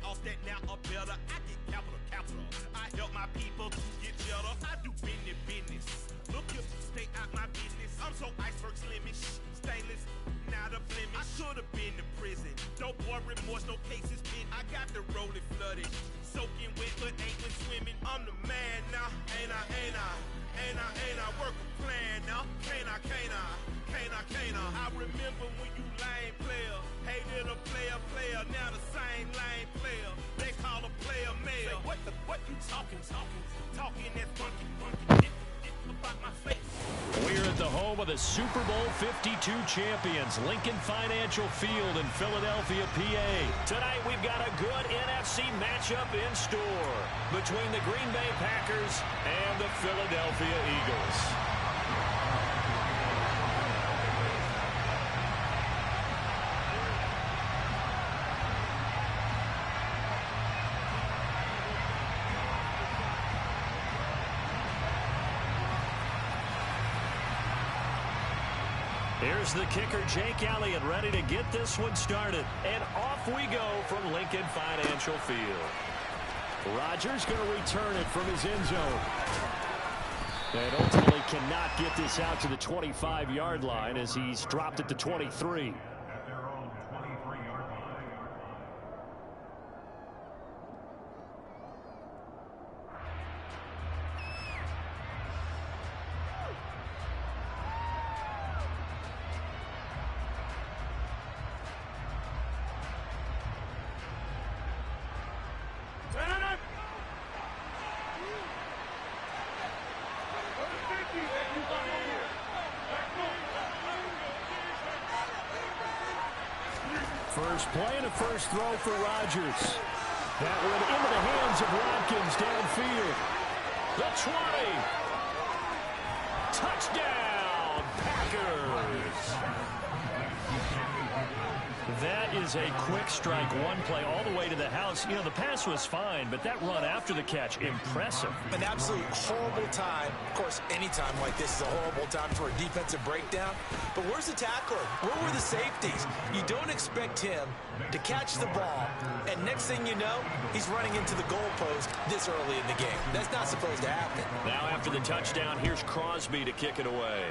off that now or better. I get capital. I help my people to get cheddar. I do business. Look here, stay out my business. I'm so iceberg slimish, stainless, not a blemish. I should have been to prison. Don't boy remorse, no cases pinned. I got the rolling flooded, soaking wet, but ain't been swimming. I'm the man now, ain't I? Work a plan now, can't I? I remember when you lame player, hated a player, now the same lame player. They call a player mayor. What you talking that funky about my face. We're at the home of the Super Bowl 52 champions, Lincoln Financial Field in Philadelphia, PA. Tonight we've got a good NFC matchup in store between the Green Bay Packers and the Philadelphia Eagles. Here's the kicker, Jake Elliott, ready to get this one started. And off we go from Lincoln Financial Field. Rodgers going to return it from his end zone. And ultimately cannot get this out to the 25-yard line as he's dropped at the 23. First play and a first throw for Rodgers. That went into the hands of Watkins downfield. The 20. Touchdown, Packers. That is a quick strike, one play all the way to the house. You know, the pass was fine, but that run after the catch, impressive. An absolute horrible time. Of course, any time like this is a horrible time for a defensive breakdown. But where's the tackler? Where were the safeties? You don't expect him to catch the ball, and next thing you know, he's running into the goalpost this early in the game. That's not supposed to happen. Now after the touchdown, here's Crosby to kick it away.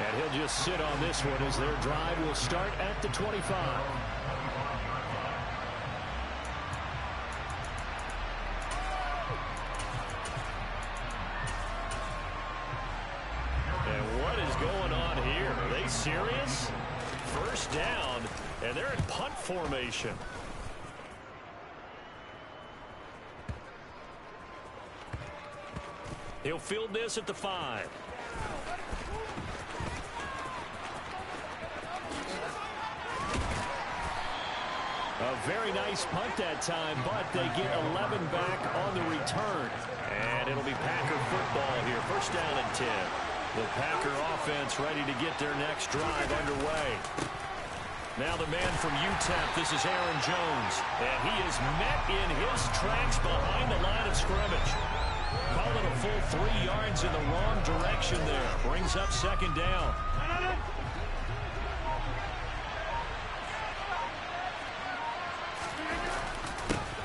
And he'll just sit on this one as their drive will start at the 25. And what is going on here? Are they serious? First down, and they're in punt formation. He'll field this at the 5. A very nice punt that time, but they get 11 back on the return. And it'll be Packer football here. First down and 10. The Packer offense ready to get their next drive underway. Now the man from UTEP, this is Aaron Jones. And he is met in his tracks behind the line of scrimmage. Call it a full 3 yards in the wrong direction there. Brings up second down.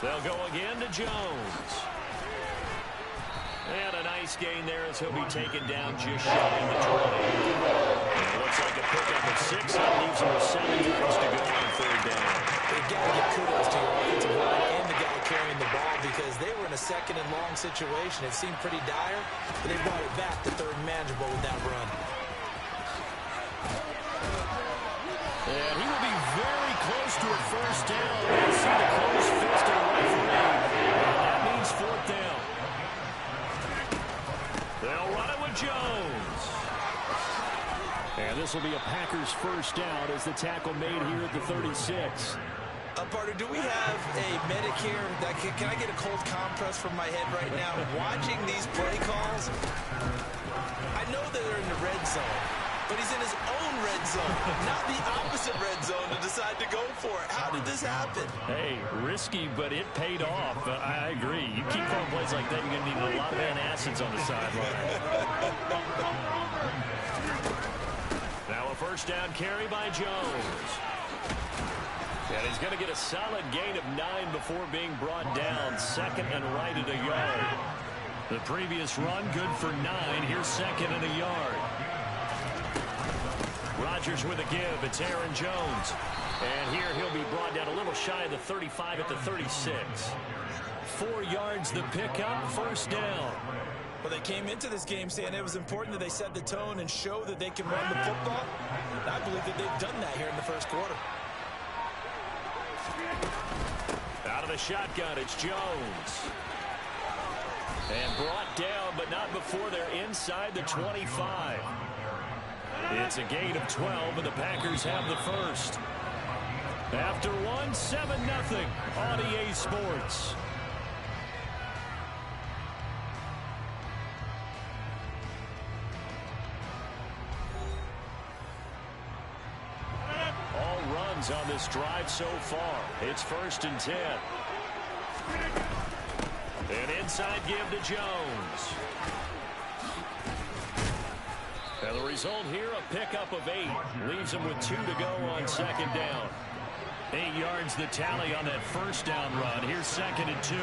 They'll go again to Jones. And a nice gain there as he'll be taken down just shy of the 20. And it looks like a pickup of 6. That leaves him with 7 yards to go on third down. You've got to give kudos to your offensive line and the guy carrying the ball because they were in a second and long situation. It seemed pretty dire, but they brought it back to third and manageable with that run. And he will be very close to a first down. I see the close fist of the referee. And that means fourth down. They'll run it with Jones. And this will be a Packers first down as the tackle made here at the 36. Partner, do we have a Medicare? Can I get a cold compress from my head right now? Watching these play calls, I know that they're in the red zone, but he's in his own red zone, not the opposite red zone to decide to go for it. How did this happen? Hey, risky, but it paid off. I agree. You keep calling plays like that, you're going to need a lot of antacids on the sideline. Now a first down carry by Jones. And he's going to get a solid gain of 9 before being brought down. Second and right at a yard. The previous run, good for 9. Here's second and a yard. Rodgers with a give. It's Aaron Jones. And here he'll be brought down a little shy of the 35 at the 36. 4 yards the pickup, first down. Well, they came into this game saying it was important that they set the tone and show that they can run the football. And I believe that they've done that here in the first quarter. Out of the shotgun, it's Jones. And brought down, but not before they're inside the 25. It's a gain of 12, and the Packers have the first. After one, 7-0 on EA Sports. All runs on this drive so far. It's 1st and 10. An inside give to Jones. And the result here, a pickup of 8. Leaves him with 2 to go on second down. 8 yards the tally on that first down run. Here's second and 2.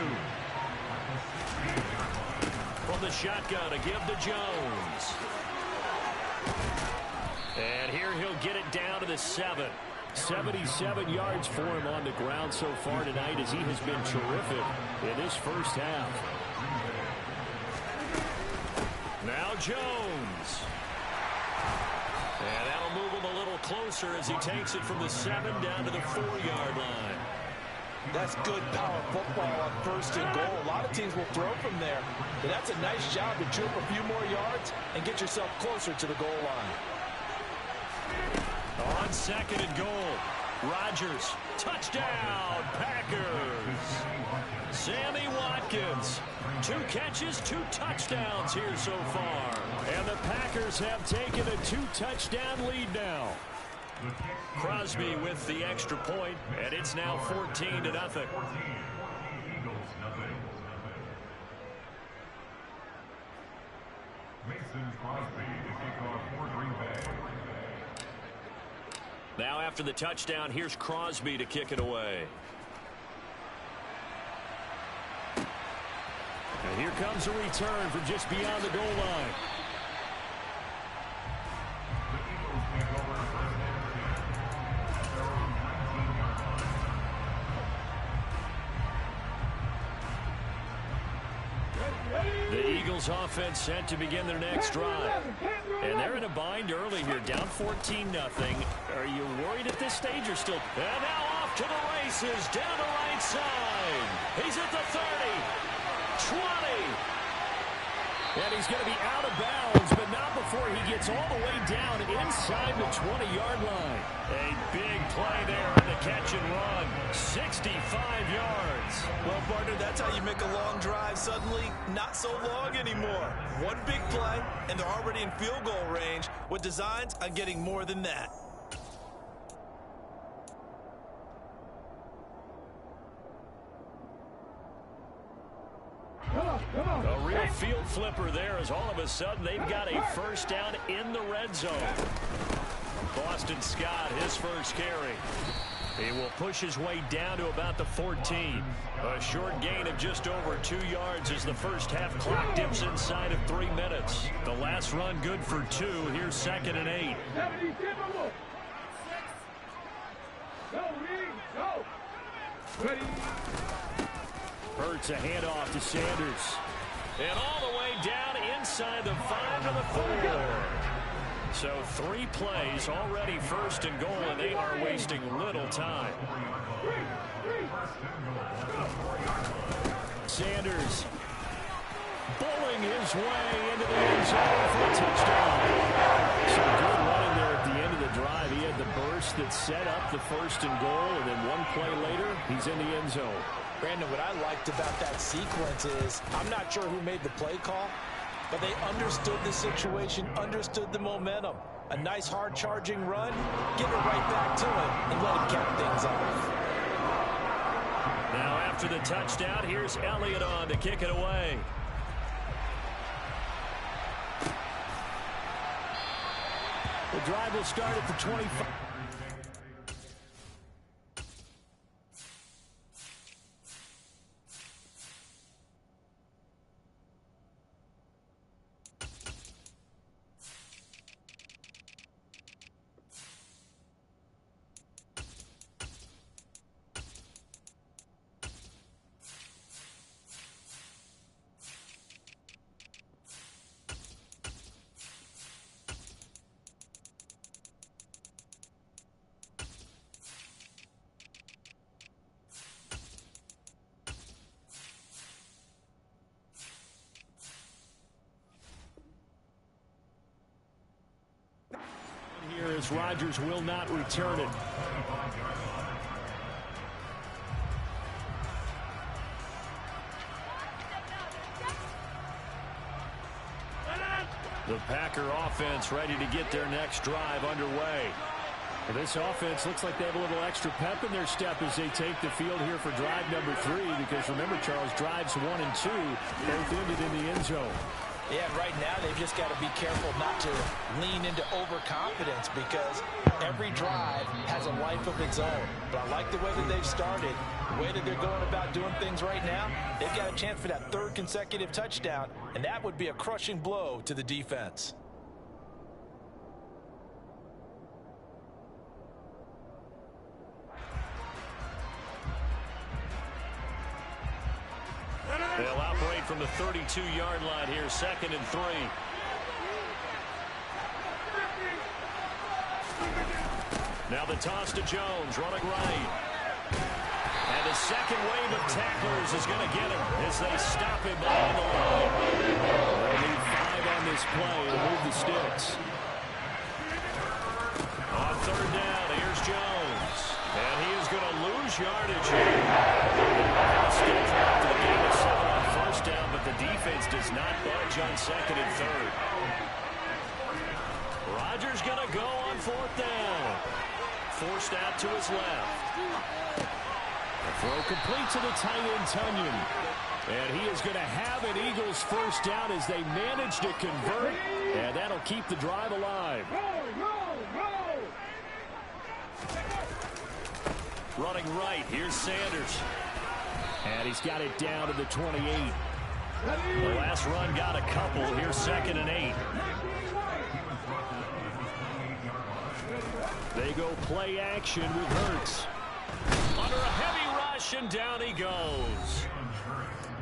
From the shotgun, a give to Jones. And here he'll get it down to the 7. 77 yards for him on the ground so far tonight as he has been terrific in this first half. Now Jones. And that'll move him a little closer as he takes it from the 7 down to the 4-yard line. That's good power football on 1st and goal. A lot of teams will throw from there. But that's a nice job to chip a few more yards and get yourself closer to the goal line. On 2nd and goal, Rodgers, touchdown, Packers. Sammy Watkins, 2 catches, 2 touchdowns here so far. And the Packers have taken a 2-touchdown lead now. Crosby with the extra point, and it's now 14-0. Now after the touchdown, here's Crosby to kick it away. And here comes a return from just beyond the goal line. The Eagles offense set to begin their next drive. And they're in a bind early here, down 14-0. Are you worried at this stage or still? And now off to the races, down the right side. He's at the 30, 20. And he's going to be out of bounds, but not before he gets all the way down inside the 20-yard line. A big play there on the catch and run. 65 yards. Well, partner, that's how you make a long drive suddenly not so long anymore. One big play, and they're already in field goal range with designs on getting more than that. A real field flipper there as all of a sudden they've got a first down in the red zone. Boston Scott, his first carry. He will push his way down to about the 14. A short gain of just over 2 yards as the first half clock dips inside of 3 minutes. The last run good for 2. Here's 2nd and 8. Hurts a handoff to Sanders. And all the way down inside the 5 to the 4. So 3 plays already 1st and goal, and they are wasting little time. Sanders bowling his way into the end zone for a touchdown. So good running there at the end of the drive. He had the burst that set up the 1st and goal, and then 1 play later, he's in the end zone. Brandon, what I liked about that sequence is I'm not sure who made the play call, but they understood the situation, understood the momentum. A nice hard charging run, give it right back to him, and let him cap things off. Now after the touchdown, here's Elliott on to kick it away. The drive will start at the 25. as Rodgers will not return it. The Packer offense ready to get their next drive underway. Well, this offense looks like they have a little extra pep in their step as they take the field here for drive number 3, because remember, Charles, drives 1 and 2 both ended in the end zone. Yeah, right now they've just got to be careful not to lean into overconfidence, because every drive has a life of its own. But I like the way that they've started, the way that they're going about doing things right now. They've got a chance for that 3rd consecutive touchdown, and that would be a crushing blow to the defense. They'll operate from the 32-yard line here, 2nd and 3. Now the toss to Jones, running right. And the second wave of tacklers is going to get him as they stop him behind the line. They'll need 5 on this play to move the sticks. On 3rd down, here's Jones. And he is going to lose yardage here. Still trying to gain a 7 on 1st down, but the defense does not budge on 2nd and 3rd. Rodgers going to go on 4th down. Forced out to his left. The throw complete to the tight end, Tunyon. And he is going to have an Eagles 1st down as they manage to convert. And that'll keep the drive alive. Running right, here's Sanders. And he's got it down to the 28. The last run got a couple. Here's 2nd and 8. They go play action with Hurts. Under a heavy rush, and down he goes.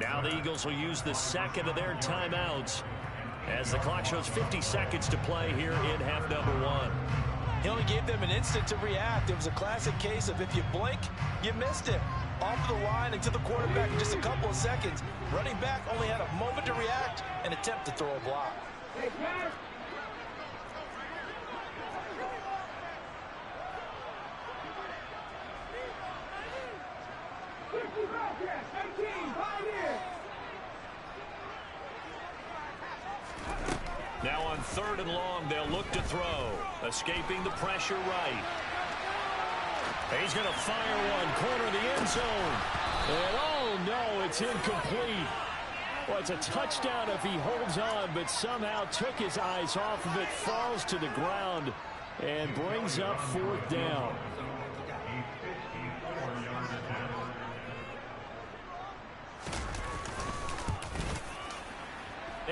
Now the Eagles will use the 2nd of their timeouts as the clock shows 50 seconds to play here in half number 1. He only gave them an instant to react. It was a classic case of if you blink, you missed him. Off the line and to the quarterback in just a couple of seconds. Running back only had a moment to react and attempt to throw a block. Now on 3rd and long, they'll look to throw. Escaping the pressure right. He's going to fire one, corner of the end zone. And oh no, it's incomplete. Well, it's a touchdown if he holds on, but somehow took his eyes off of it, falls to the ground, and brings up 4th down.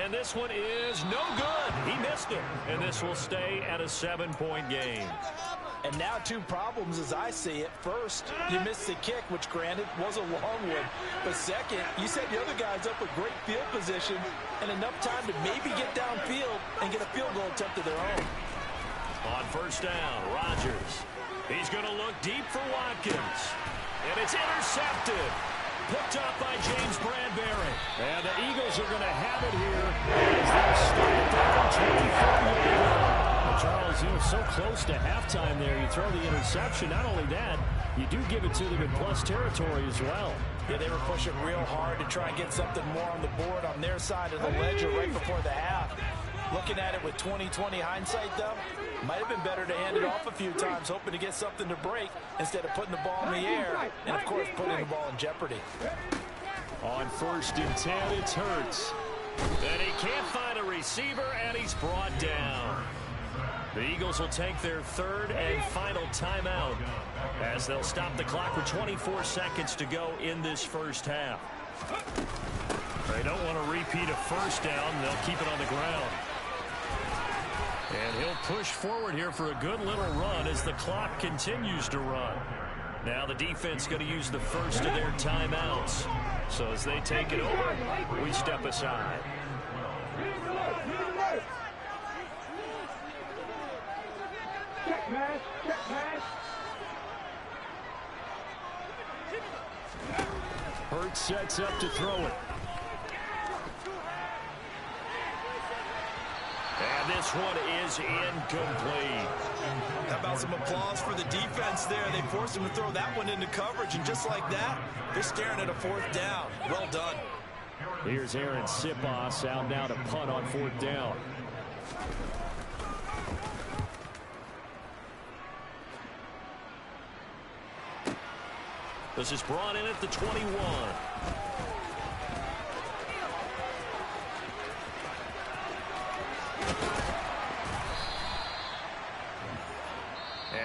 And this one is no good. He missed it. And this will stay at a 7-point game. And now 2 problems as I see it. First, you missed the kick, which granted was a long one. But second, you set the other guys up with great field position and enough time to maybe get downfield and get a field goal attempt of their own. On 1st down, Rodgers. He's going to look deep for Watkins. And it's intercepted. Picked up by James Bradbury. And the Eagles are going to have it here as they start their 24-yard. Charles, you were so close to halftime there. You throw the interception. Not only that, you do give it to them in plus territory as well. Yeah, they were pushing real hard to try and get something more on the board on their side of the ledger right before the half. Looking at it with 20/20 hindsight, though, might have been better to hand it off a few times, hoping to get something to break instead of putting the ball in the air and, of course, putting the ball in jeopardy. On 1st and 10, it's Hurts. And he can't find a receiver, and he's brought down. The Eagles will take their 3rd and final timeout as they'll stop the clock with 24 seconds to go in this 1st half. They don't want to repeat a 1st down. They'll keep it on the ground. And he'll push forward here for a good little run as the clock continues to run. Now the defense going to use the 1st of their timeouts. So as they take it over, we step aside. Hurts sets up to throw it. And this one is incomplete. How about some applause for the defense there? They forced him to throw that one into coverage, and just like that, they're staring at a fourth down. Well done. Here's Aaron Sipos out now to punt on fourth down. This is brought in at the 21.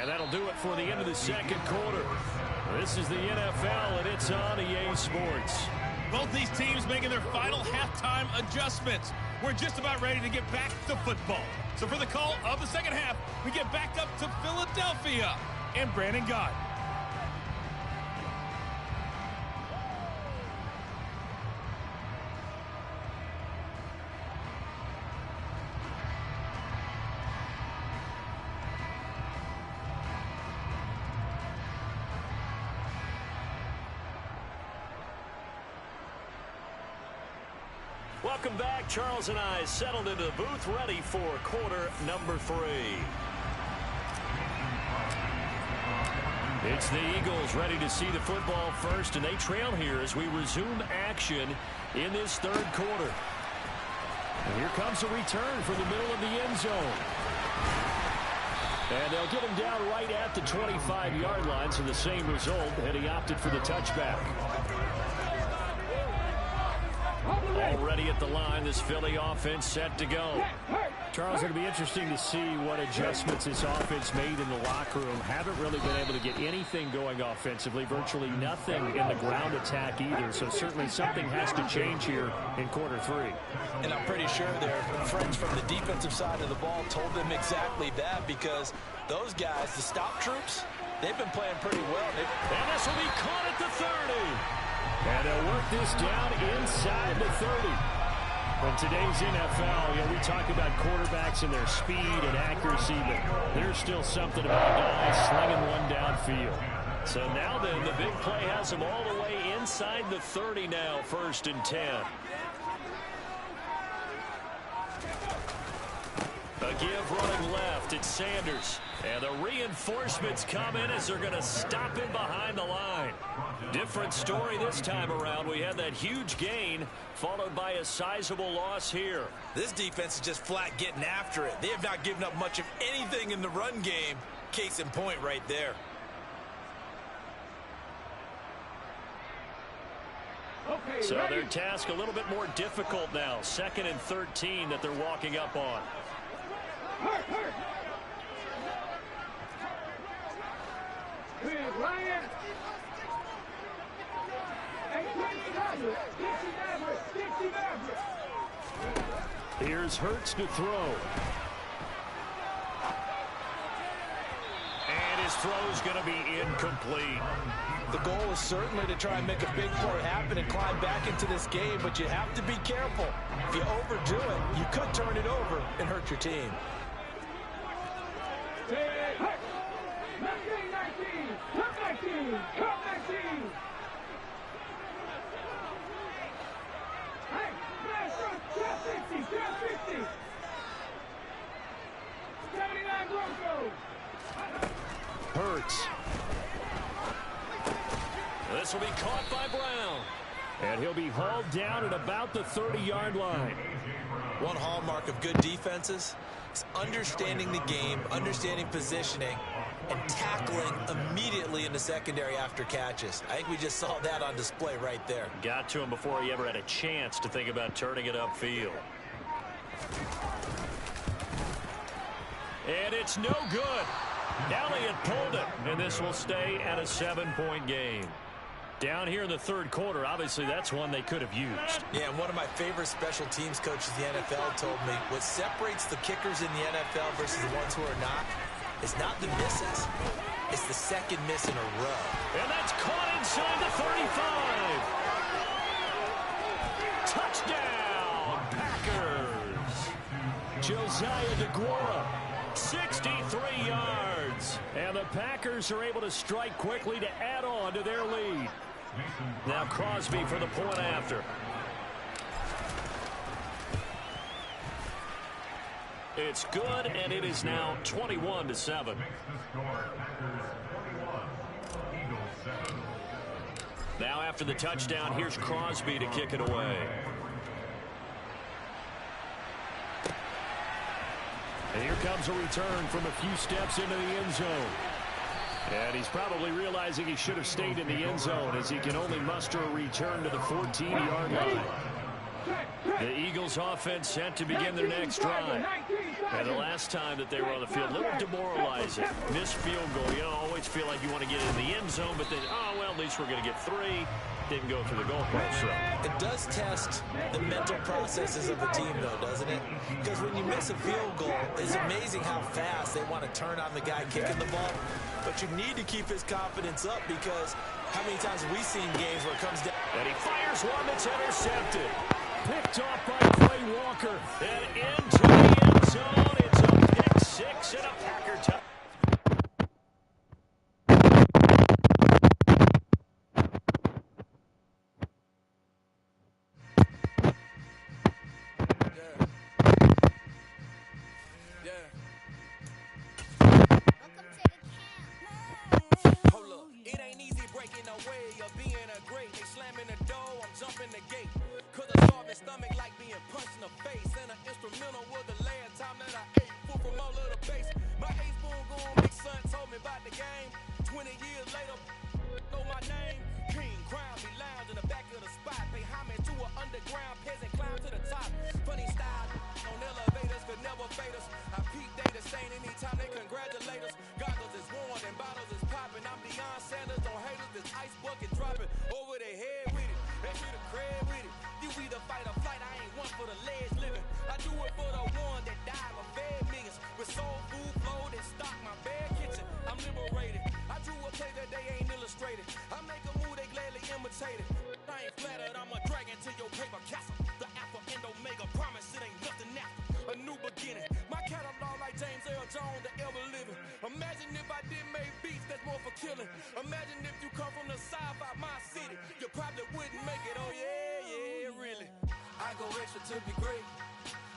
And that'll do it for the end of the second quarter. This is the NFL, and it's on EA Sports. Both these teams making their final halftime adjustments. We're just about ready to get back to football. So for the call of the second half, we get back up to Philadelphia and Brandon Gott. Welcome back. Charles and I settled into the booth, ready for quarter number 3. It's the Eagles ready to see the football first, and they trail here as we resume action in this third quarter. And here comes a return from the middle of the end zone. And they'll get him down right at the 25-yard line, so the same result, and he opted for the touchback. Already at the line, this Philly offense set to go. Charles, it'll be interesting to see what adjustments this offense made in the locker room. Haven't really been able to get anything going offensively, virtually nothing in the ground attack either. So certainly something has to change here in quarter 3. And I'm pretty sure their friends from the defensive side of the ball told them exactly that, because those guys, the stop troops, they've been playing pretty well. And this will be caught at the 30. And they'll work this down inside the 30. In today's NFL, we talk about quarterbacks and their speed and accuracy, but there's still something about guys slinging one downfield. So now then, the big play has them all the way inside the 30 now, 1st and 10. A give running left, it's Sanders. And the reinforcements come in as they're going to stop him behind the line. Different story this time around. We had that huge gain followed by a sizable loss here. This defense is just flat getting after it. They have not given up much of anything in the run game. Case in point right there. So their task a little bit more difficult now. 2nd and 13 that they're walking up on. Here's Hurts to throw. And his throw's going to be incomplete. The goal is certainly to try and make a big play happen and climb back into this game, but you have to be careful. If you overdo it, you could turn it over and hurt your team. Hurts. This will be caught by Brown. And he'll be hauled down at about the 30-yard line. One hallmark of good defenses is understanding the game, understanding positioning, and tackling immediately in the secondary after catches. I think we just saw that on display right there. Got to him before he ever had a chance to think about turning it upfield. And it's no good. Elliott pulled it, and this will stay at a 7-point game. Down here in the third quarter, obviously that's one they could have used. Yeah, and one of my favorite special teams coaches in the NFL told me what separates the kickers in the NFL versus the ones who are not is not the misses. It's the second miss in a row. And that's caught inside the 35. Touchdown, Packers. Josiah DeGuara, 63 yards. And the Packers are able to strike quickly to add on to their lead. Now Crosby for the point after. It's good, and it is now 21-7. Now after the touchdown, here's Crosby to kick it away. And here comes a return from a few steps into the end zone. And he's probably realizing he should have stayed in the end zone as he can only muster a return to the 14-yard line. The Eagles offense set to begin their next drive. And the last time that they were on the field, a little demoralizing. Missed field goal. You don't always feel like you want to get in the end zone, but then, oh, well, at least we're going to get 3. Didn't go through the goalpost. So it does test the mental processes of the team, though, doesn't it? Because when you miss a field goal, it's amazing how fast they want to turn on the guy kicking the ball. But you need to keep his confidence up because how many times have we seen games where it comes down? And he fires one that's intercepted. Picked off by Clay Walker. And into the end zone. It's a pick 6 and a Packer touchdown. Imagine if you come from the sci-fi my city, you probably wouldn't make it. Oh yeah, really. I go extra to be great.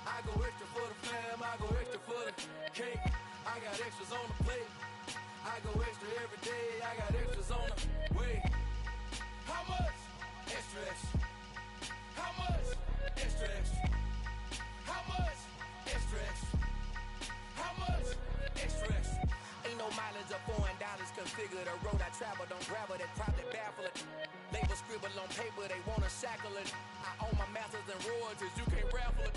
I go extra for the fam. I go extra for the cake. I got extras on the plate. I go extra every day. I got extras on the way. How much? Extra, extra. How much? Extra, extra. How much? Extra, extra. How much? Extra, extra. Ain't no mileage of $4 configure the road I travel, don't gravel, that probably baffle it. Label scribble on paper, they wanna shackle it. I own my masters and royalties, you can't raffle it.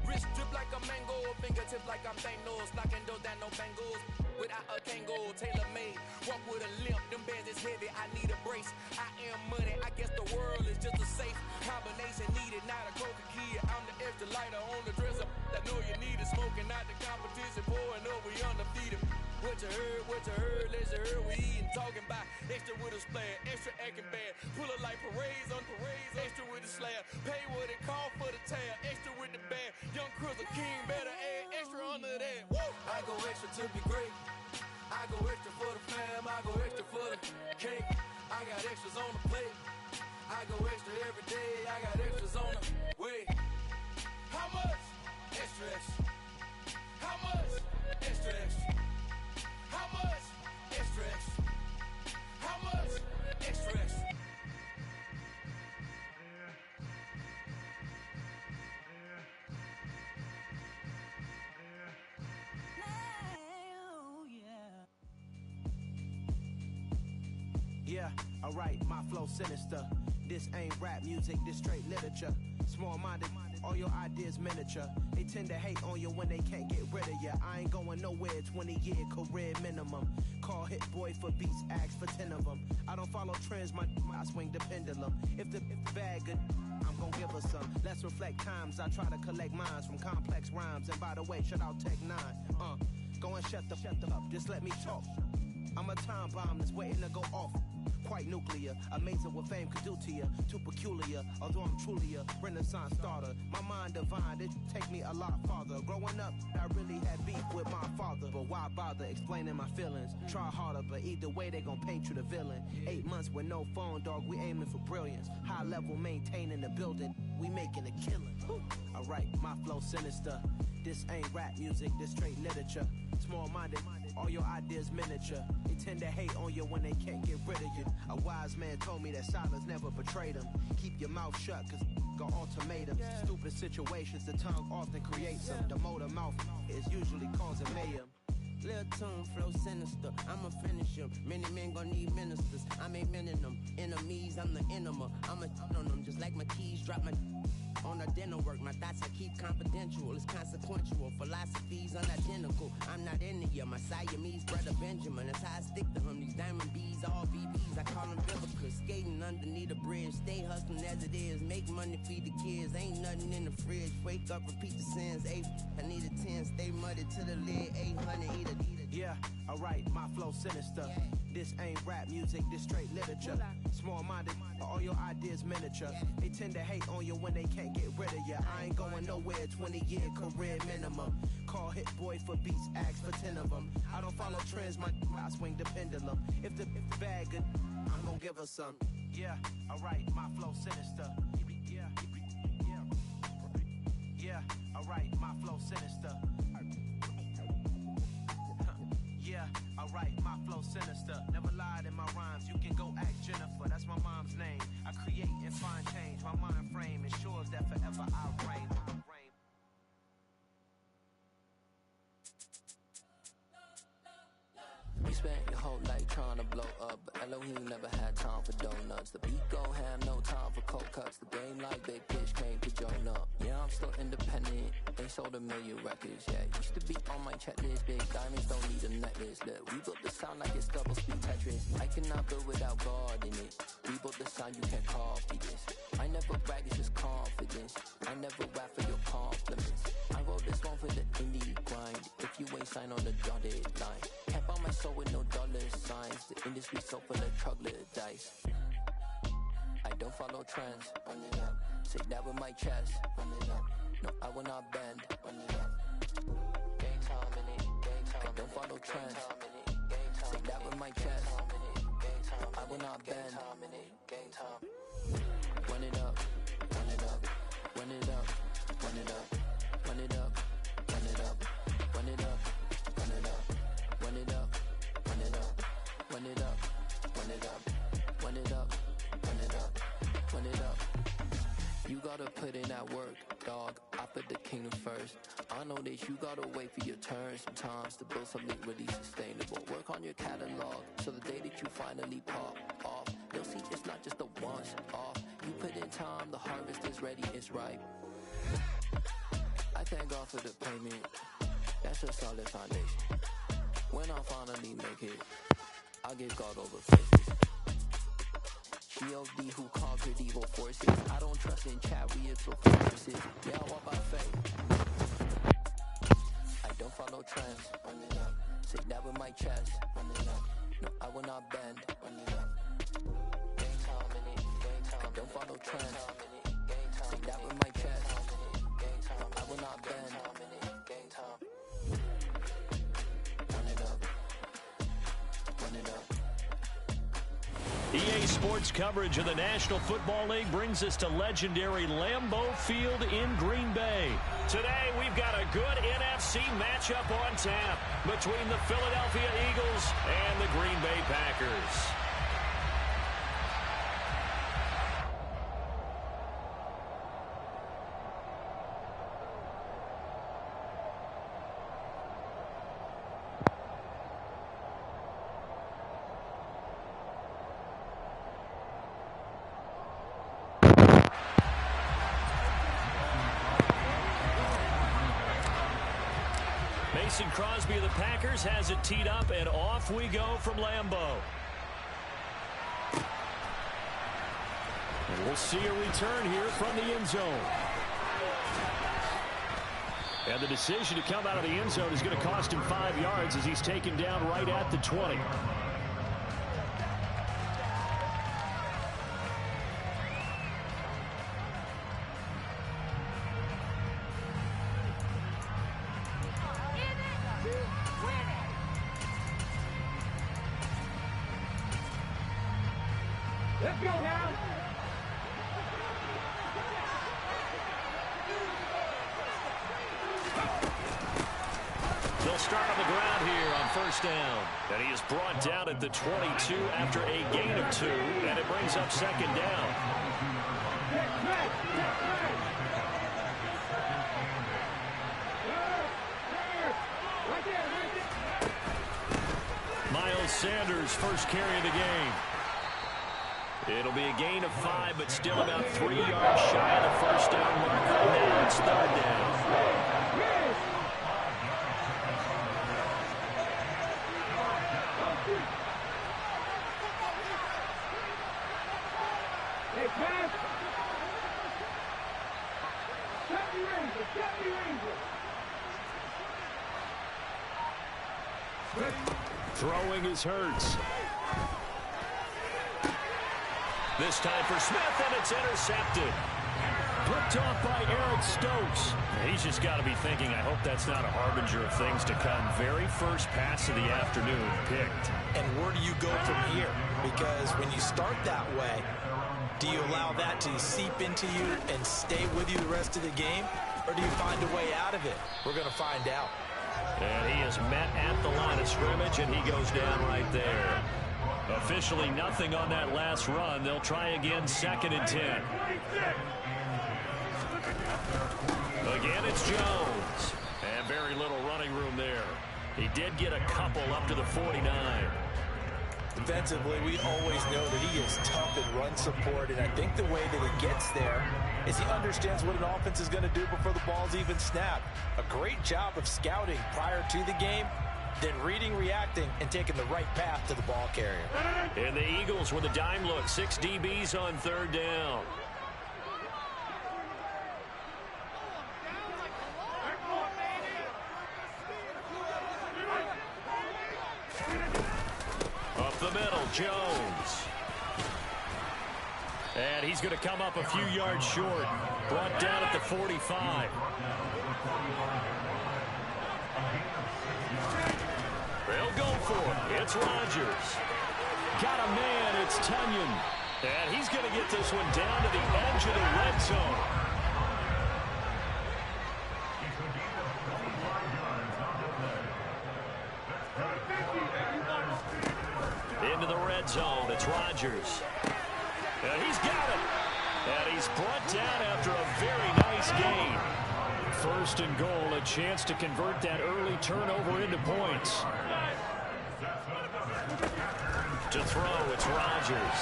Wrist drip like a mango, fingertips like I'm Thanos, knocking doors down, no bangles. Without a Kango, tailor-made, walk with a limp, them bands is heavy, I need a brace. I am money, I guess the world is just a safe combination needed, not a coca kid. I'm the extra lighter on the dresser, I know you need it, smoking out the competition, pouring up, we undefeated. What you heard, let's hear we eatin', talking about extra with a splash, extra acting bad, pull it like parades on parades, extra with the slab, pay what it cost for the tab, extra with the band, young Crystal King better add extra under that. Woo! I go extra to be great, I go extra for the fam, I go extra for the cake, I got extras on the plate, I go extra every day, I got extras on the way. How much? Extra, extra. How much? Extra, extra. How much? Extra, extra. How much? Extra, extra. Yeah, alright, my flow sinister. This ain't rap music, this straight literature. Small-minded, all your ideas miniature. They tend to hate on you when they can't get rid of you. I ain't going nowhere, 20-year career minimum. Call Hit Boy for beats, ask for 10 of them. I don't follow trends, I swing the pendulum. If the bag good, I'm gonna give her some. Let's reflect times, I try to collect minds from complex rhymes. And by the way, shut out Tech 9. Go and shut the up, just let me talk. I'm a time bomb that's waiting to go off. Quite nuclear, amazing what fame could do to you. Too peculiar, although I'm truly a Renaissance starter. My mind divine, it take me a lot farther. Growing up, I really had beef with my father. But why bother explaining my feelings? Try harder, but either way they gon' paint you the villain. 8 months with no phone, dog, we aiming for brilliance. High level, maintaining the building, we making a killing. Alright, my flow sinister. This ain't rap music, this straight literature. Small-minded, all your ideas miniature. They tend to hate on you when they can't get rid of you. A wise man told me that silence never betrayed him. Keep your mouth shut, cause got ultimatums. Stupid situations, the tongue often creates them. The motor mouth is usually causing mayhem. Lil' tune, flow sinister, I'ma finish him. Many men gon' need ministers, I'm a men in them. Enemies, I'm the enema, I'ma on them. Just like my keys, drop my on a dinner work. My thoughts I keep confidential, it's consequential. Philosophies unidentical, I'm not into you. My Siamese brother Benjamin, that's how I stick to him. These diamond bees, all BBs, I call them biblicals. Skating underneath a bridge, stay hustling as it is. Make money, feed the kids, ain't nothing in the fridge. Wake up, repeat the sins, 8, I need a 10. Stay muddy to the lid, 800, eat a. Yeah, alright, my flow sinister. This ain't rap music, this straight literature. Small-minded, all your ideas miniature. They tend to hate on you when they can't get rid of you. I ain't going nowhere, 20-year career minimum. Call Hit Boy for beats, ask for 10 of them. I don't follow trends, I swing the pendulum. If the bag good, I'm gonna give her some. Yeah, alright, my flow sinister. Yeah, alright, my flow sinister. Yeah, alright, my flow sinister. Never lied in my rhymes, you can go ask Jennifer, that's my mom's name. I create and find change, my mind frame ensures that forever I reign. You spent your whole life trying to blow up, but Elohim never had time for donuts. The beat go ham, no time for cold cuts. The game like big pitch came to join up. Yeah, I'm still independent, they sold 1 million records. Yeah, used to be on my checklist. Big diamonds don't need a necklace. Look, we built the sound like it's double speed Tetris. I cannot build without God in it. We built the sound, you can't copy this. I never brag, it's just confidence. I never rap for your compliments. I wrote this one for the indie grind. If you ain't signed on the dotted line, can't buy my soul with no dollar signs. The industry so full of troglodytes. I don't follow trends. Run it up. Say that with my chest. Run it up. No, I will not bend. Run it up. Game time in it. Game time. I don't follow trends. Say that with my chest. I will not bend. Game time. Run it up. Run it up. Run it up. Run it up. Run it up. Run it up. Run it up. Run it up. Run it up. Run it up. Run it up. Run it up. Run it up. Run it up. Run it up. You gotta put in that work, dog. I put the kingdom first. I know that you gotta wait for your turn sometimes to build something really sustainable. Work on your catalog, so the day that you finally pop off, you'll see it's not just a once off. You put in time, the harvest is ready, it's ripe. I thank God for the payment. That's a solid foundation. When I finally make it, I'll give God all the praises. G.O.D. who conquered evil forces. I don't trust in chariots or fortresses. Yeah, I walk by faith. I don't follow trends. Run it up. Say that with my chest. Run it up. No, I will not bend. Run it up. Game time in it. Game time. I don't follow trends. Say that with my chest. I will not bend. Game time. Run it up. Run it up. EA Sports coverage of the National Football League brings us to legendary Lambeau Field in Green Bay. Today, we've got a good NFC matchup on tap between the Philadelphia Eagles and the Green Bay Packers. Mason Crosby of the Packers has it teed up, and off we go from Lambeau. And we'll see a return here from the end zone. And the decision to come out of the end zone is going to cost him 5 yards as he's taken down right at the 20. Let's go now. They'll start on the ground here on first down. And he is brought down at the 22 after a gain of 2, and it brings up second down. Miles Sanders, first carry of the game. It'll be a gain of 5, but still about 3 yards shy of the first down marker. Now it's third down. Throwing is Hurts. This time for Smith, and it's intercepted. Picked off by Eric Stokes. He's just got to be thinking, I hope that's not a harbinger of things to come. Very first pass of the afternoon picked. And where do you go from here? Because when you start that way, do you allow that to seep into you and stay with you the rest of the game? Or do you find a way out of it? We're going to find out. And he is met at the line of scrimmage, and he goes down right there. Officially nothing on that last run. They'll try again, 2nd and 10. Again, it's Jones. And very little running room there. He did get a couple up to the 49. Defensively, we always know that he is tough in run support, and I think the way that he gets there is he understands what an offense is going to do before the ball's even snapped. A great job of scouting prior to the game, then reading, reacting, and taking the right path to the ball carrier. And the Eagles with a dime look. 6 DBs on third down. Up the middle, Jones. And he's going to come up a few yards short. Brought down at the 45. They'll go for it. It's Rodgers. Got a man. It's Tunyon. And he's going to get this one down to the edge of the red zone. Into the red zone. It's Rodgers. And he's got it. And he's brought down after a very nice gain. 1st and goal, a chance to convert that early turnover into points. To throw, it's Rodgers.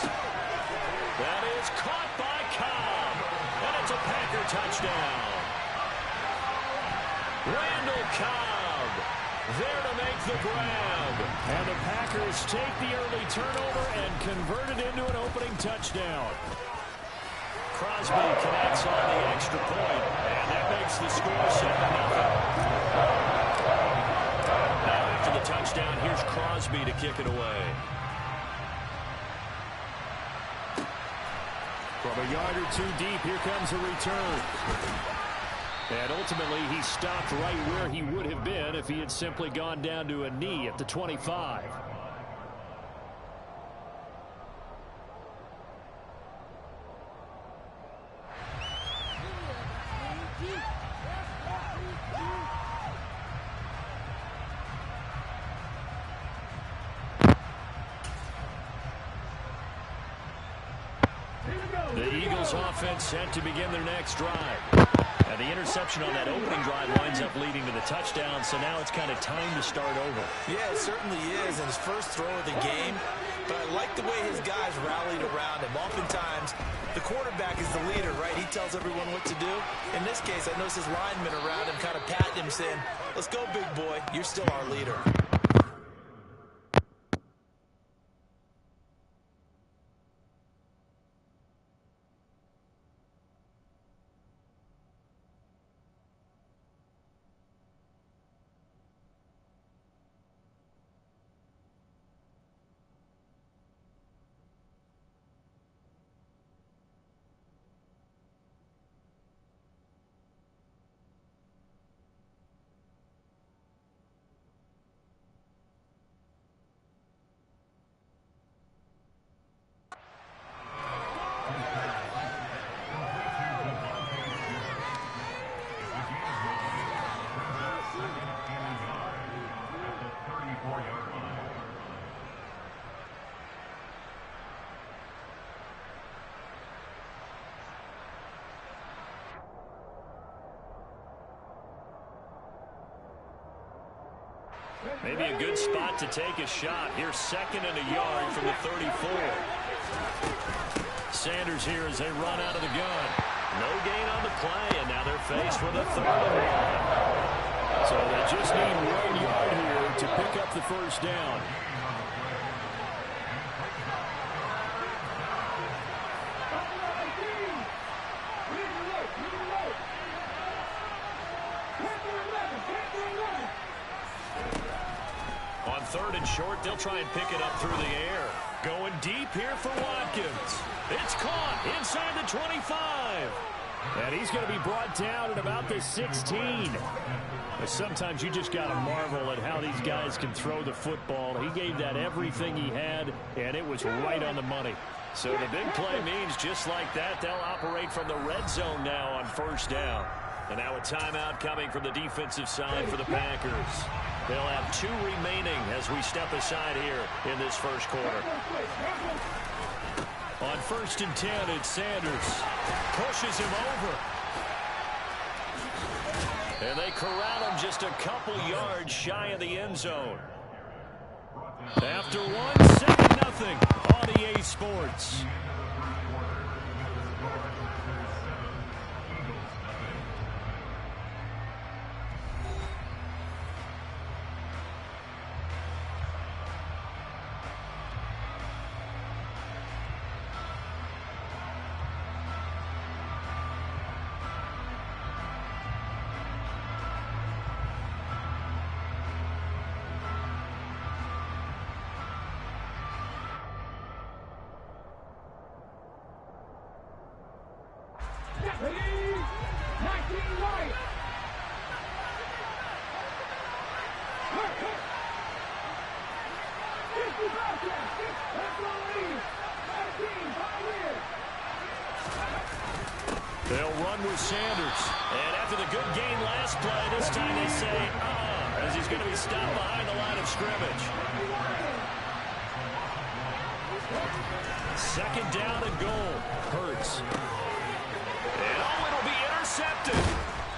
That is caught by Cobb. And it's a Packer touchdown. Randall Cobb there to make the grab. And the Packers take the early turnover and convert it into an opening touchdown. Crosby connects on the extra point, and that makes the score 7-0. Now after the touchdown, here's Crosby to kick it away. From a yard or 2 deep, here comes a return. And ultimately, he stopped right where he would have been if he had simply gone down to a knee at the 25. The Eagles offense set to begin their next drive. And the interception on that opening drive winds up leading to the touchdown, so now it's kind of time to start over. Yeah, it certainly is, and his first throw of the game. But I like the way his guys rallied around him. Oftentimes, the quarterback is the leader, right? He tells everyone what to do. In this case, I noticed his linemen around him kind of patting him, saying, "Let's go, big boy. You're still our leader." Maybe a good spot to take a shot. Here's 2nd and a yard from the 34. Sanders here as they run out of the gun. No gain on the play, and now they're faced with a 3rd and 1. So they just need 1 yard here to pick up the first down. On 3rd and short, they'll try and pick it up through the air. Going deep here for Watkins. It's caught inside the 25. And he's going to be brought down at about the 16. But sometimes you just got to marvel at how these guys can throw the football. He gave that everything he had, and it was right on the money. So the big play means just like that, they'll operate from the red zone now on 1st down. And now a timeout coming from the defensive side for the Packers. They'll have 2 remaining as we step aside here in this first quarter. On 1st and 10, it's Sanders. Pushes him over. And they corral him just a couple yards shy of the end zone. After 1, 7-0 on EA Sports. They'll run with Sanders. And after the good gain last play, this time they say, as he's going to be stopped behind the line of scrimmage. 2nd down and goal. Hurts. And it'll be intercepted.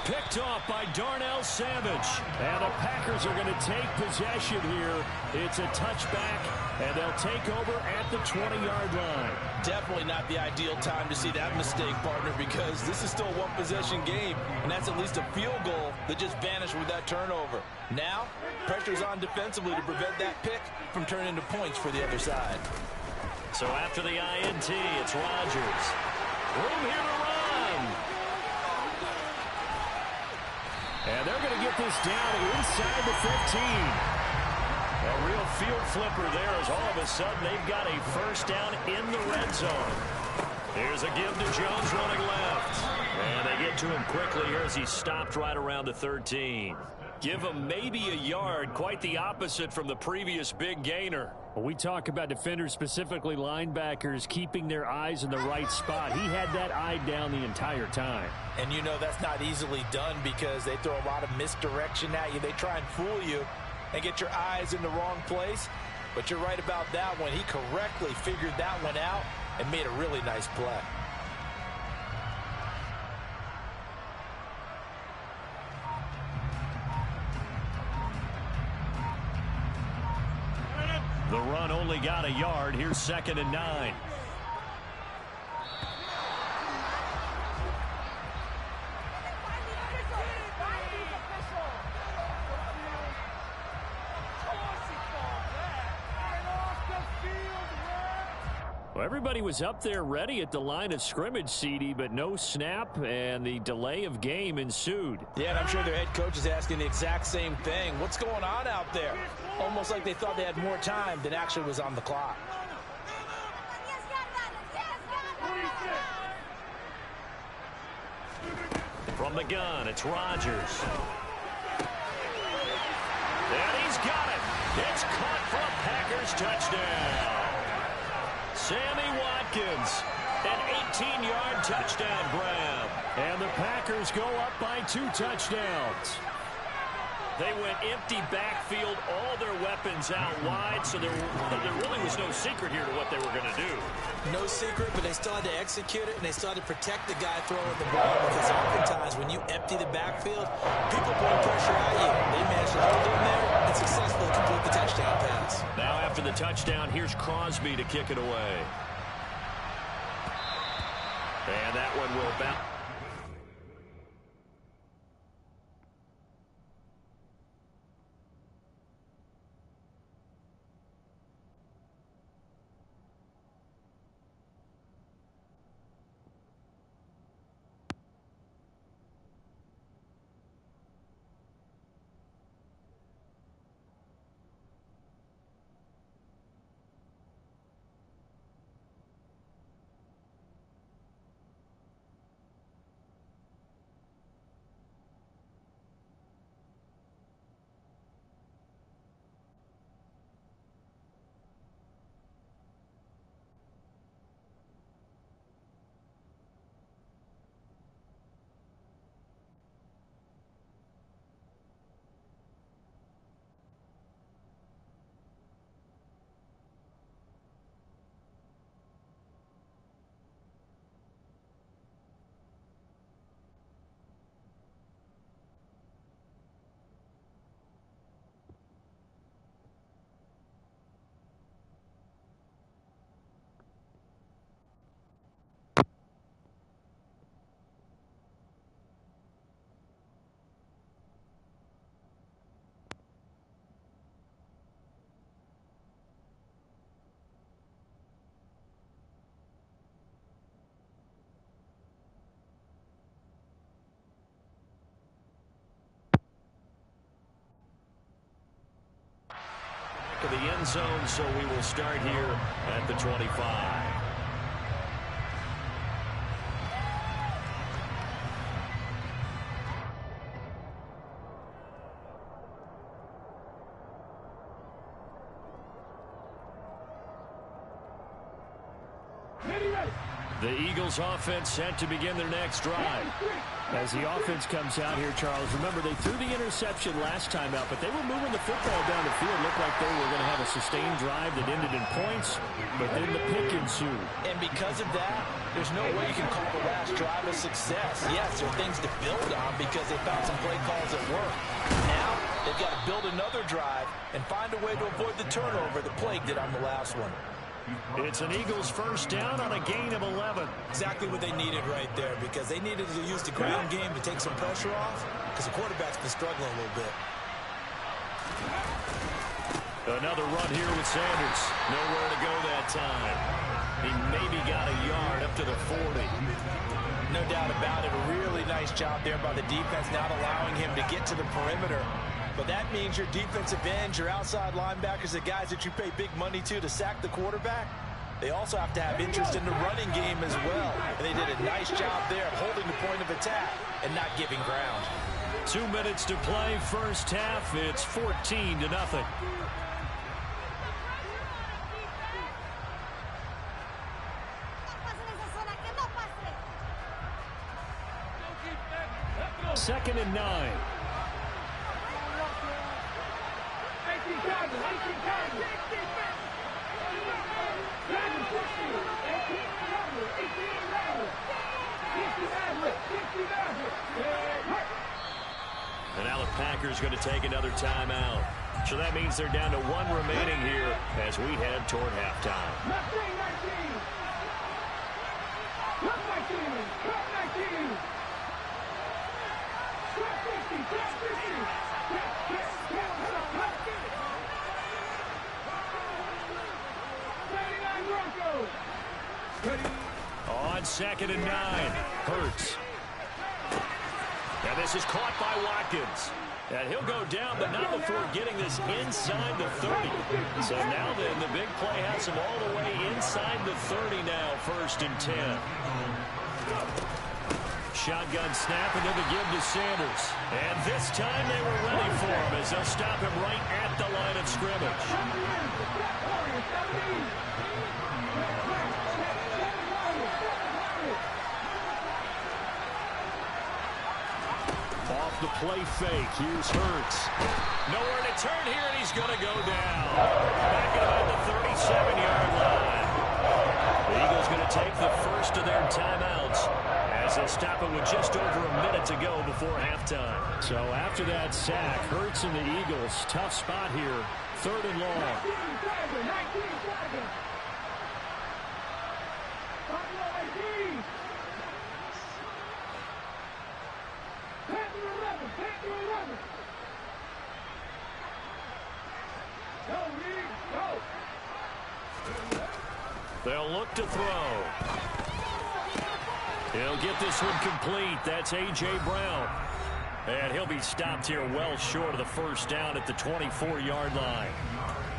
Picked off by Darnell Savage. And the Packers are going to take possession here. It's a touchback, and they'll take over at the 20-yard line. Definitely not the ideal time to see that mistake, partner, because this is still a one-possession game, and that's at least a field goal that just vanished with that turnover. Now, pressure's on defensively to prevent that pick from turning into points for the other side. So after the INT, it's Rodgers. Room here to run. And they're going to get this down inside the 15. A real field flipper there as all of a sudden they've got a 1st down in the red zone. Here's a give to Jones running left. And they get to him quickly here as he stopped right around the 13. Give him maybe a yard, quite the opposite from the previous big gainer. When we talk about defenders, specifically linebackers, keeping their eyes in the right spot, he had that eye down the entire time. And you know that's not easily done because they throw a lot of misdirection at you. They try and fool you and get your eyes in the wrong place. But you're right about that one. He correctly figured that one out and made a really nice play. The run only got a yard. Here's 2nd and 9. Well, everybody was up there ready at the line of scrimmage, CD, but no snap, and the delay of game ensued. Yeah, and I'm sure their head coach is asking the exact same thing. What's going on out there? Almost like they thought they had more time than actually was on the clock. From the gun, it's Rodgers. And he's got it. It's caught for a Packers touchdown. Sammy Watkins, an 18-yard touchdown grab. And the Packers go up by 2 touchdowns. They went empty backfield, all their weapons out wide, so there really was no secret here to what they were going to do. No secret, but they still had to execute it, and they still had to protect the guy throwing the ball, because oftentimes when you empty the backfield, people put pressure at you. They managed to hold him there and successfully complete the touchdown pass. Now after the touchdown, here's Crosby to kick it away. And that one will bounce. To the end zone, so we will start here at the 25. The Eagles offense set to begin their next drive. As the offense comes out here, Charles, remember they threw the interception last time out, but they were moving the football down the field. Looked like they were going to have a sustained drive that ended in points, but then the pick ensued. And because of that, there's no way you can call the last drive a success. Yes, there are things to build on because they found some play calls that work. Now, they've got to build another drive and find a way to avoid the turnover that plagued it on the last one. It's an Eagles first down on a gain of 11. Exactly what they needed right there, because they needed to use the ground game to take some pressure off, because the quarterback's been struggling a little bit. Another run here with Sanders. Nowhere to go that time. He maybe got a yard up to the 40. No doubt about it. A really nice job there by the defense, not allowing him to get to the perimeter. But that means your defensive ends, your outside linebackers, the guys that you pay big money to sack the quarterback, they also have to have interest in the running game as well. And they did a nice job there of holding the point of attack and not giving ground. 2 minutes to play, first half. It's 14-0. Second and 9. And now the Packers going to take another timeout. So that means they're down to 1 remaining here as we head toward halftime. On second and 9, Hurts. And this is caught by Watkins. And he'll go down, but not before getting this inside the 30. So now then, the big play has him all the way inside the 30 now, first and 10. Shotgun snap, and then the give to Sanders. And this time they were ready for him as they'll stop him right at the line of scrimmage. Off the play fake. Here's Hurts. Nowhere to turn here, and he's going to go down. Back at about the 37-yard line. The Eagles going to take the first of their timeouts as they stop it with just over a minute to go before halftime. So after that sack, Hurts and the Eagles, tough spot here, 3rd and long. They'll look to throw. He'll get this one complete. That's A.J. Brown. And he'll be stopped here well short of the first down at the 24-yard line.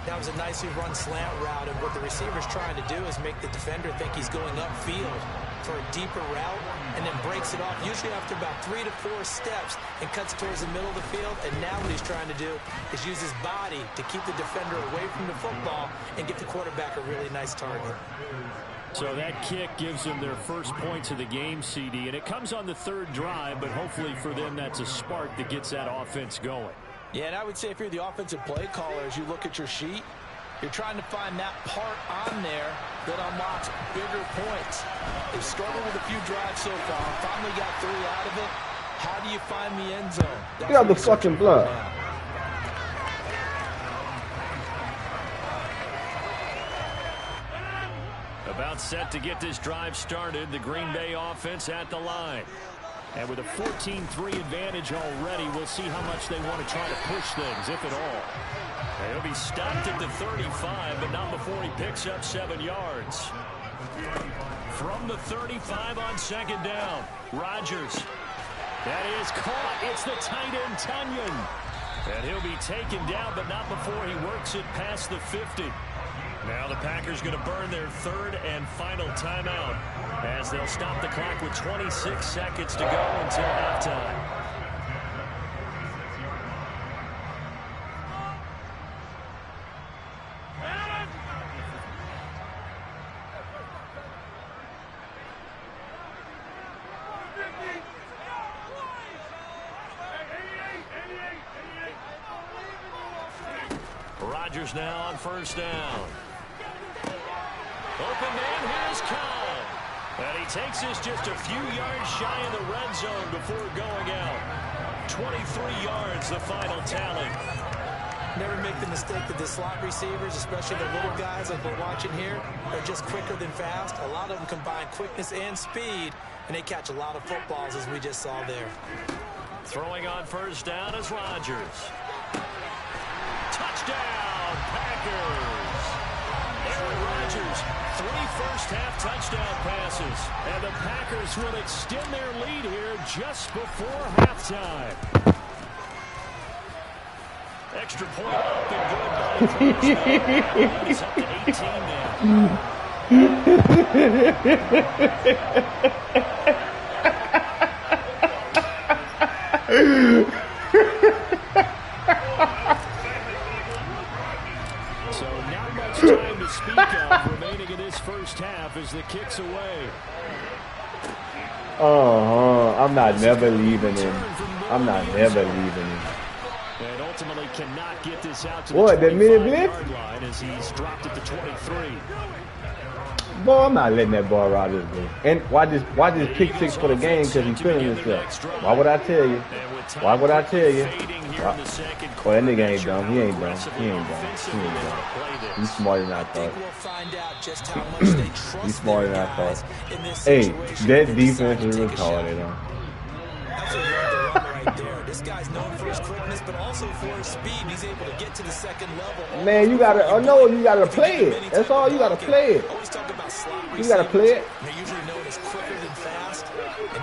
That was a nicely run slant route, and what the receiver's trying to do is make the defender think he's going upfield for a deeper route, and then breaks it off, usually after about 3 to 4 steps, and cuts towards the middle of the field. And now what he's trying to do is use his body to keep the defender away from the football and get the quarterback a really nice target. So that kick gives them their first points of the game, CD, and it comes on the 3rd drive, but hopefully for them that's a spark that gets that offense going. Yeah, and I would say if you're the offensive play caller, as you look at your sheet, you're trying to find that part on there that unlocks bigger points. They've struggled with a few drives so far. Finally got 3 out of it. How do you find the end zone? Get out the fucking blood. About set to get this drive started, the Green Bay offense at the line. And with a 14-3 advantage already, we'll see how much they want to try to push things, if at all. He'll be stopped at the 35, but not before he picks up 7 yards. From the 35 on 2nd down, Rodgers. That is caught. It's the tight end, Tunyon. And he'll be taken down, but not before he works it past the 50. Now the Packers going to burn their 3rd and final timeout as they'll stop the clock with 26 seconds to go until halftime. Rodgers now on 1st down. Open man, here's Cobb. And he takes this just a few yards shy of the red zone before going out. 23 yards, the final tally. Never make the mistake that the slot receivers, especially the little guys like we're watching here, are just quicker than fast. A lot of them combine quickness and speed, and they catch a lot of footballs, as we just saw there. Throwing on 1st down is Rodgers. Touchdown, Packers! Aaron Rodgers, 3 first-half touchdown passes. And the Packers will extend their lead here just before halftime. Extra point up and good by Cruz. He's up to 18 now. So not much time to speak of remaining in this first half as the kick's away. I'm not never leaving him. I'm not never leaving him. And ultimately cannot get this out to what, the 25-yard line as he's dropped at the 23. Boy, I'm not letting that ball Rodgers go. And why this pick 6 for the game? Because he's feeling himself. Why would I tell you? Why would I tell you? Well, that nigga ain't dumb. He ain't dumb. He ain't dumb. He ain't dumb. He's smarter than I thought. He's smarter than I thought. Hey, that defense is retarded, huh? This guy's known for his quickness, but also for his speed. He's able to get to the second level. Man, you gotta, you gotta play it. That's all. You gotta play it. You gotta play it. They're usually known as quicker than fast.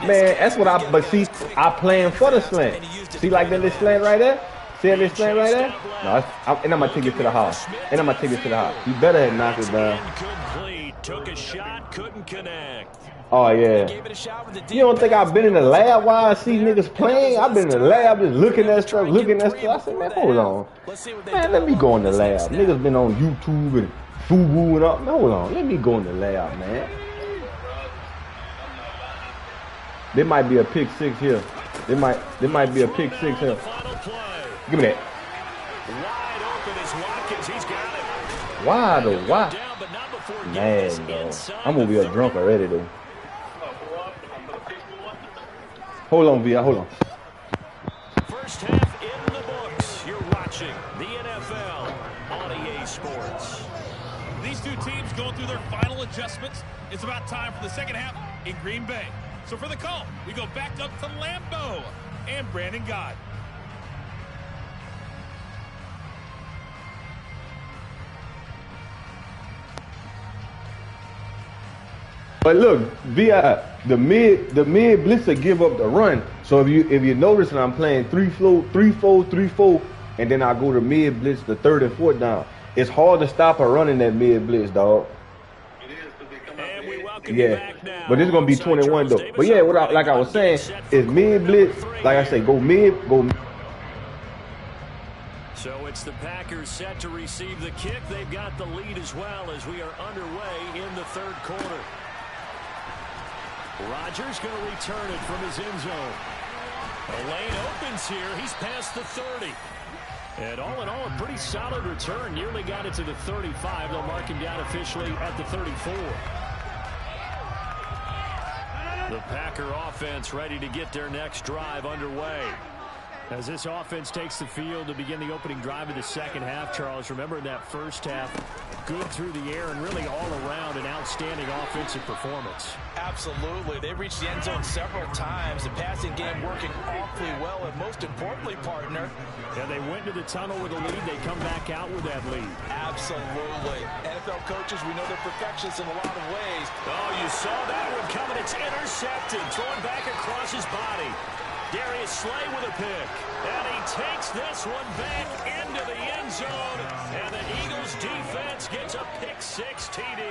Man, that's what but see, I plan for the slant. See like that little slant right there? See that little slant right there? No, and I'm gonna take it to the house. And I'm gonna take it to the house. You better have knocked it down. Took a shot, couldn't connect. Oh, yeah. You don't think I've been in the lab while I see niggas playing? I've been in the lab just looking at stuff, I said, man, hold on. Man, let me go in the lab. Niggas been on YouTube and Fubu and all. Hold on. Let me go in the lab, man. There might be a pick 6 here. There might be a pick six here. Give me that. Wide open is Watkins. He's got it. Why though? Why? Man, though. I'm gonna be a drunk already though. Hold on, Vi. Hold on. First half in the books. You're watching the NFL on EA Sports. These two teams going through their final adjustments. It's about time for the second half in Green Bay. So for the call, we go back up to Lambeau and Brandon God. But look, VI, the mid blitzer give up the run. So if you notice that I'm playing 3-4, and then I go to mid blitz the third and fourth down, it's hard to stop a run in that mid blitz, dog. And we welcome yeah, you back now. but it's gonna be 21 though. But yeah, like I was saying, is mid blitz. Like I say, go mid. So it's the Packers set to receive the kick. They've got the lead as well as we are underway in the third quarter. Rodgers going to return it from his end zone. The lane opens here. He's past the 30. And all in all, a pretty solid return. Nearly got it to the 35. They'll mark him down officially at the 34. The Packer offense ready to get their next drive underway. As this offense takes the field to begin the opening drive of the second half, Charles, remember in that first half, good through the air and really all around an outstanding offensive performance. Absolutely. They reached the end zone several times. The passing game working awfully well, and most importantly, partner. Yeah, they went to the tunnel with a lead. They come back out with that lead. Absolutely. NFL coaches, we know they're perfectionists in a lot of ways. Oh, you saw that one coming. It's intercepted. Throwing back across his body. Darius Slay with a pick. And he takes this one back into the end zone. And the Eagles defense gets a pick six TD.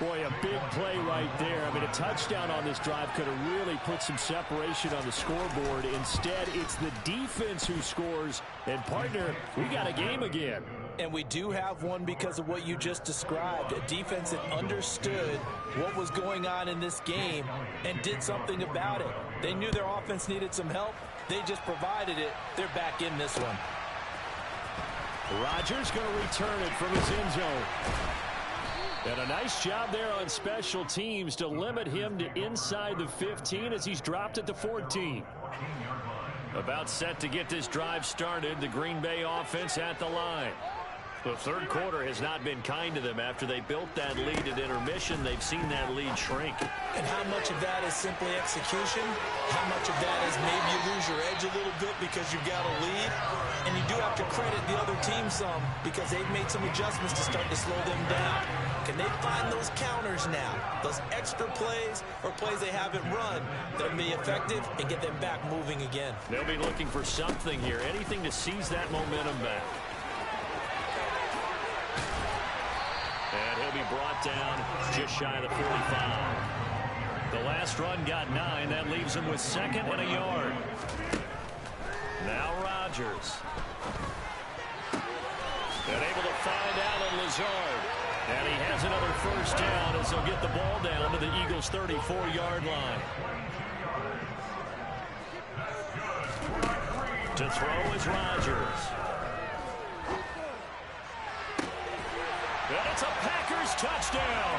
Boy, a big play right there. I mean, a touchdown on this drive could have really put some separation on the scoreboard. Instead, it's the defense who scores. And, partner, we got a game again. And we do have one because of what you just described. A defense that understood what was going on in this game and did something about it. They knew their offense needed some help. They just provided it. They're back in this one. Rodgers going to return it from his end zone. And a nice job there on special teams to limit him to inside the 15 as he's dropped at the 14. About set to get this drive started. The Green Bay offense at the line. The third quarter has not been kind to them. After they built that lead at intermission, they've seen that lead shrink. And how much of that is simply execution? How much of that is maybe you lose your edge a little bit because you've got a lead? And you do have to credit the other team some because they've made some adjustments to start to slow them down. Can they find those counters now? Those extra plays or plays they haven't run that will be effective and get them back moving again? They'll be looking for something here. Anything to seize that momentum back. And he'll be brought down just shy of the 45. The last run got 9. That leaves him with second and a yard. Now Rodgers. And able to find Allen Lazard. And he has another first down as they'll get the ball down to the Eagles' 34-yard line. To throw is Rodgers. And it's a Packers touchdown.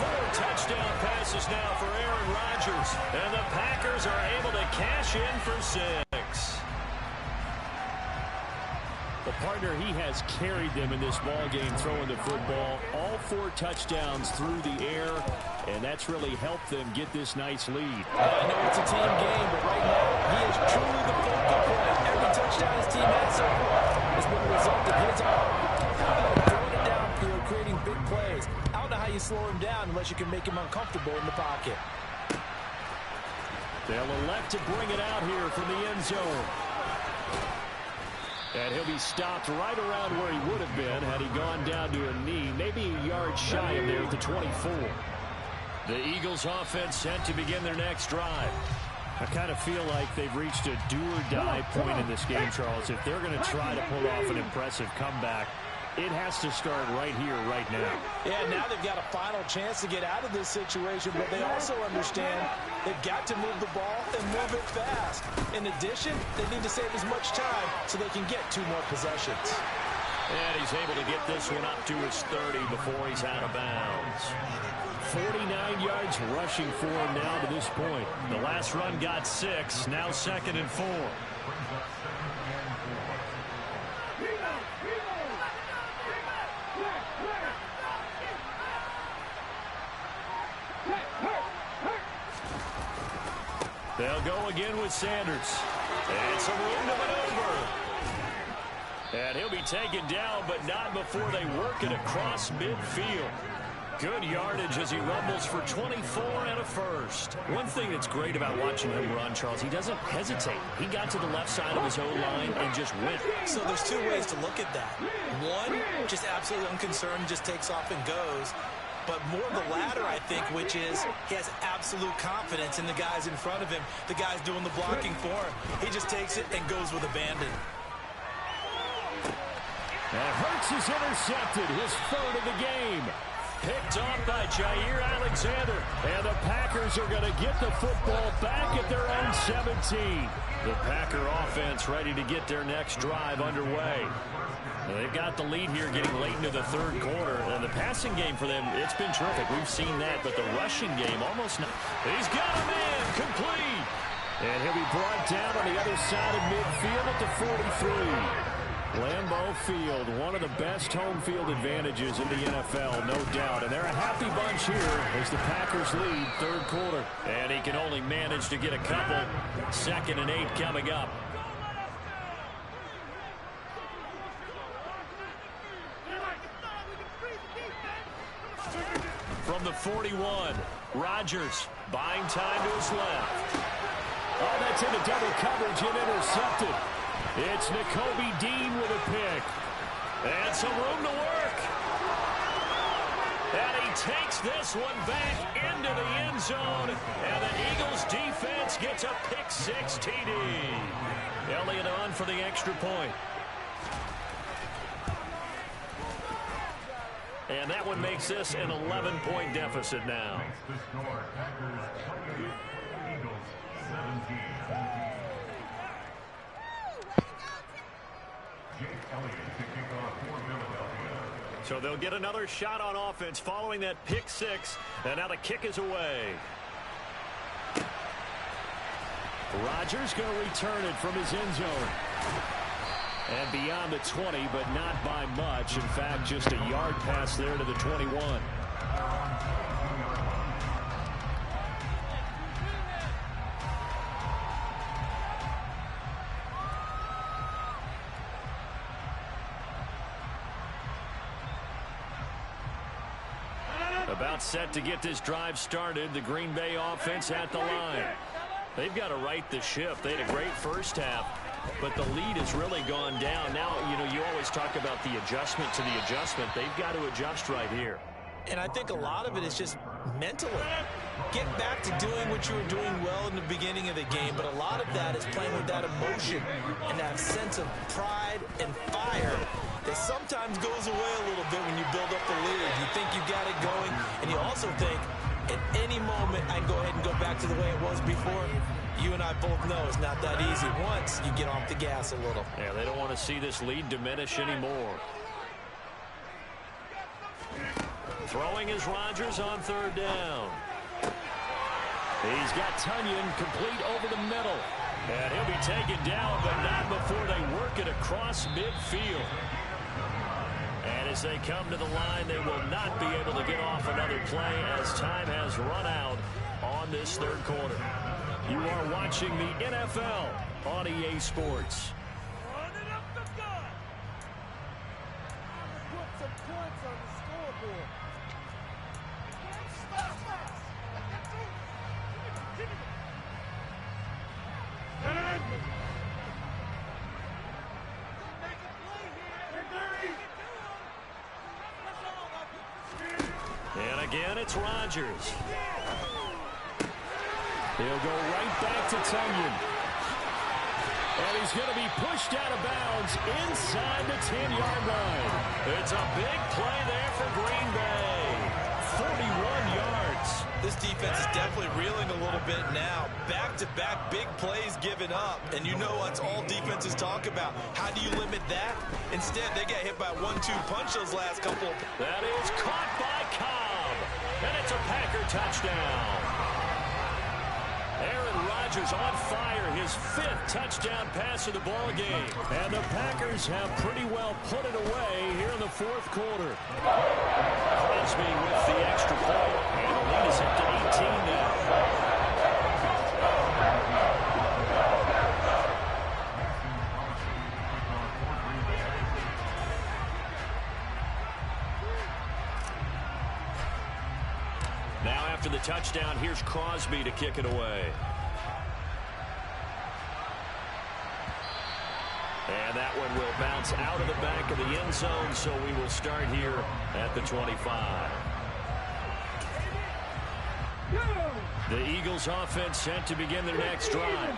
4 touchdown passes now for Aaron Rodgers. And the Packers are able to cash in for 6. The partner, he has carried them in this ball game throwing the football. All 4 touchdowns through the air. And that's really helped them get this nice lead. I know it's a team game, but right now he is truly the focal point. Every touchdown his team has so far has been a result of his arm. Creating big plays. I don't know how you slow him down unless you can make him uncomfortable in the pocket. They'll elect to bring it out here from the end zone. And he'll be stopped right around where he would have been had he gone down to a knee, maybe a yard shy of there at the 24. The Eagles offense set to begin their next drive. I kind of feel like they've reached a do-or-die point in this game, Charles. If they're going to try to pull off an impressive comeback, it has to start right here, right now. Yeah, now they've got a final chance to get out of this situation, but they also understand they've got to move the ball and move it fast. In addition, they need to save as much time so they can get 2 more possessions. And he's able to get this one up to his 30 before he's out of bounds. 49 yards rushing for him now to this point. The last run got 6, now 2nd and 4. They'll go again with Sanders. And some room to maneuver. And he'll be taken down, but not before they work it across midfield. Good yardage as he rumbles for 24 and a first. One thing that's great about watching him run, Charles, he doesn't hesitate. He got to the left side of his own line and just went. So there's 2 ways to look at that. One, just absolutely unconcerned, just takes off and goes. But more the latter, I think, which is he has absolute confidence in the guys in front of him, the guys doing the blocking for him. He just takes it and goes with abandon. And Hurts is intercepted, his 3rd of the game. Picked off by Jair Alexander. And the Packers are going to get the football back at their own 17. The Packer offense ready to get their next drive underway. They've got the lead here getting late into the 3rd quarter. And the passing game for them, it's been terrific. We've seen that, but the rushing game almost not. He's got a man complete. And he'll be brought down on the other side of midfield at the 43. Lambeau Field, one of the best home field advantages in the NFL, no doubt. And they're a happy bunch here as the Packers lead 3rd quarter. And he can only manage to get a couple. 2nd and 8 coming up. From the 41, Rodgers buying time to his left. Oh, that's into double coverage and intercepted. It's Nakobe Dean with a pick. And some room to work. And he takes this one back into the end zone. And the Eagles defense gets a pick-6 TD. Elliott on for the extra point. And that one makes this an 11-point deficit now. So they'll get another shot on offense following that pick-6. And now the kick is away. Rodgers going to return it from his end zone. And beyond the 20, but not by much. In fact, just a yard pass there to the 21. About set to get this drive started. The Green Bay offense at the line. They've got to right the ship. They had a great first half, but the lead has really gone down. Now, you always talk about the adjustment to the adjustment. They've got to adjust right here. And I think a lot of it is just mentally. Get back to doing what you were doing well in the beginning of the game, but a lot of that is playing with that emotion and that sense of pride and fire that sometimes goes away a little bit when you build up the lead. You think you got it going, and you also think at any moment I can go ahead and go back to the way it was before. You and I both know it's not that easy once you get off the gas a little. Yeah, they don't want to see this lead diminish anymore. Throwing is Rodgers on 3rd down. He's got Tunyon complete over the middle. And he'll be taken down, but not before they work it across midfield. And as they come to the line, they will not be able to get off another play as time has run out on this 3rd quarter. You are watching the NFL on EA Sports. And again, it's Rodgers. He'll go right back to Tunyon. And he's going to be pushed out of bounds inside the 10-yard line. It's a big play there for Green Bay. 41 yards. This defense is definitely reeling a little bit now. Back-to-back big plays given up. And you know that's all defenses talk about. How do you limit that? Instead, they got hit by a 1-2 punch those last couple. That is caught by Cobb. And it's a Packer touchdown. Aaron Rodgers on fire, his 5th touchdown pass of the ball game. And the Packers have pretty well put it away here in the 4th quarter. Crosby with the extra point. And the lead is up to 18 now. Now after the touchdown, here's Crosby to kick it away. And that one will bounce out of the back of the end zone, so we will start here at the 25. The Eagles offense set to begin their next drive.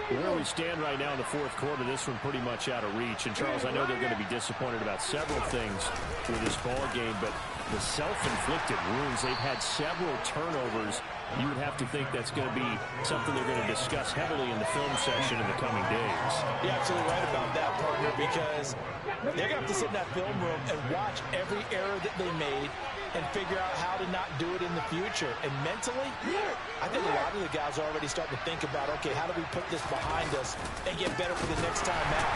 Where we stand right now in the 4th quarter, this one pretty much out of reach. And, Charles, I know they're going to be disappointed about several things with this ball game, but the self-inflicted wounds, they've had several turnovers. You would have to think that's going to be something they're going to discuss heavily in the film session in the coming days. You're absolutely right about that, partner, because they're going to have to sit in that film room and watch every error that they made and figure out how to not do it in the future. And mentally, I think a lot of the guys are already starting to think about, okay, how do we put this behind us and get better for the next time out?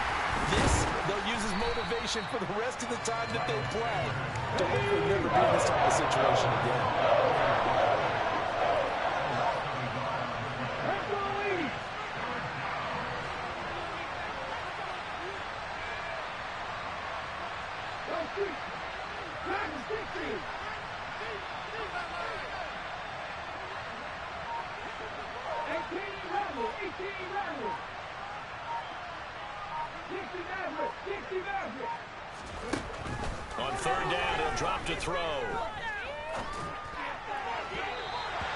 This, they'll use as motivation for the rest of the time that they play to hopefully never be in this type of situation again. On 3rd down, he'll drop to throw.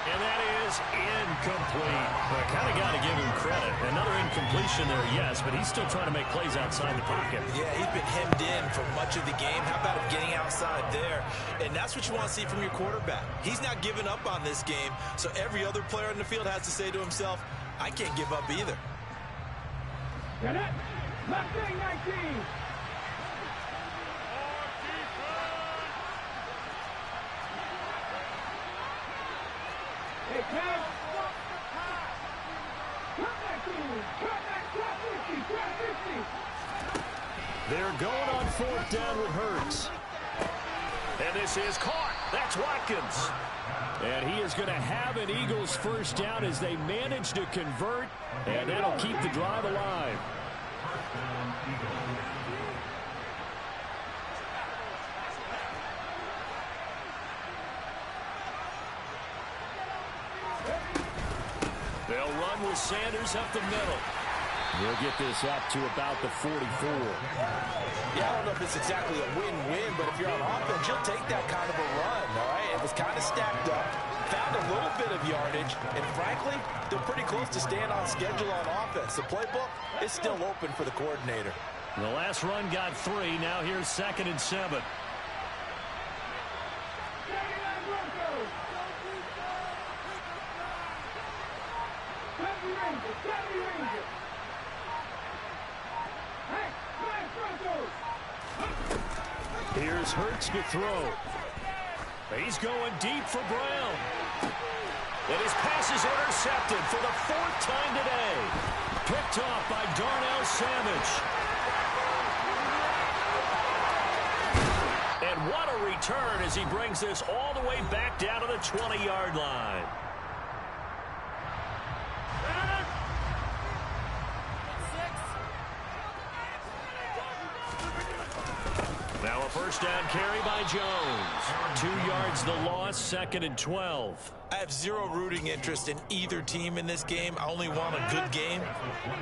And that is incomplete. I kind of got to give him credit. Another incompletion there, yes, but he's still trying to make plays outside the pocket. Yeah, he's been hemmed in for much of the game. How about him getting outside there? And that's what you want to see from your quarterback. He's not giving up on this game, so every other player in the field has to say to himself, I can't give up either. Get it! Left wing 19! Hey, Cam! Cut that team! Cut that top 50! Top 50! They're going on 4th down with Hurts. And this is caught. That's Watkins. And he is going to have an Eagles 1st down as they manage to convert, and that'll keep the drive alive. They'll run with Sanders up the middle. We'll get this up to about the 44. Yeah, I don't know if it's exactly a win-win, but if you're on offense, you'll take that kind of a run, all right? It was kind of stacked up, found a little bit of yardage, and frankly, they're pretty close to staying on schedule on offense. The playbook is still open for the coordinator. The last run got 3. Now here's 2nd and 7. Here's Hurts to throw. He's going deep for Brown. And his pass is intercepted for the 4th time today. Picked off by Darnell Savage. And what a return as he brings this all the way back down to the 20-yard line. Now a 1st down carry by Jones. 2 yards the loss, 2nd and 12. I have zero rooting interest in either team in this game. I only want a good game.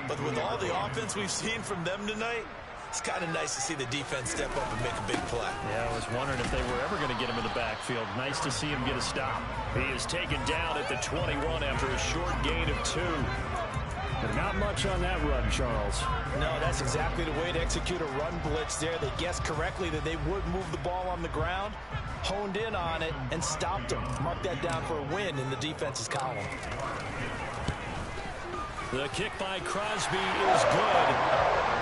But with all the offense we've seen from them tonight, it's kind of nice to see the defense step up and make a big play. Yeah, I was wondering if they were ever going to get him in the backfield. Nice to see him get a stop. He is taken down at the 21 after a short gain of 2. But not much on that run, Charles. No, that's exactly the way to execute a run blitz there. They guessed correctly that they would move the ball on the ground, honed in on it, and stopped them. Mark that down for a win in the defense's column. The kick by Crosby is good.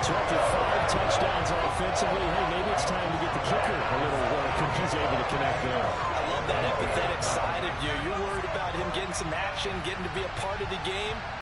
So after 5 touchdowns offensively, hey, maybe it's time to get the kicker a little work, and he's able to connect there. I love that empathetic side of you. You're worried about him getting some action, getting to be a part of the game.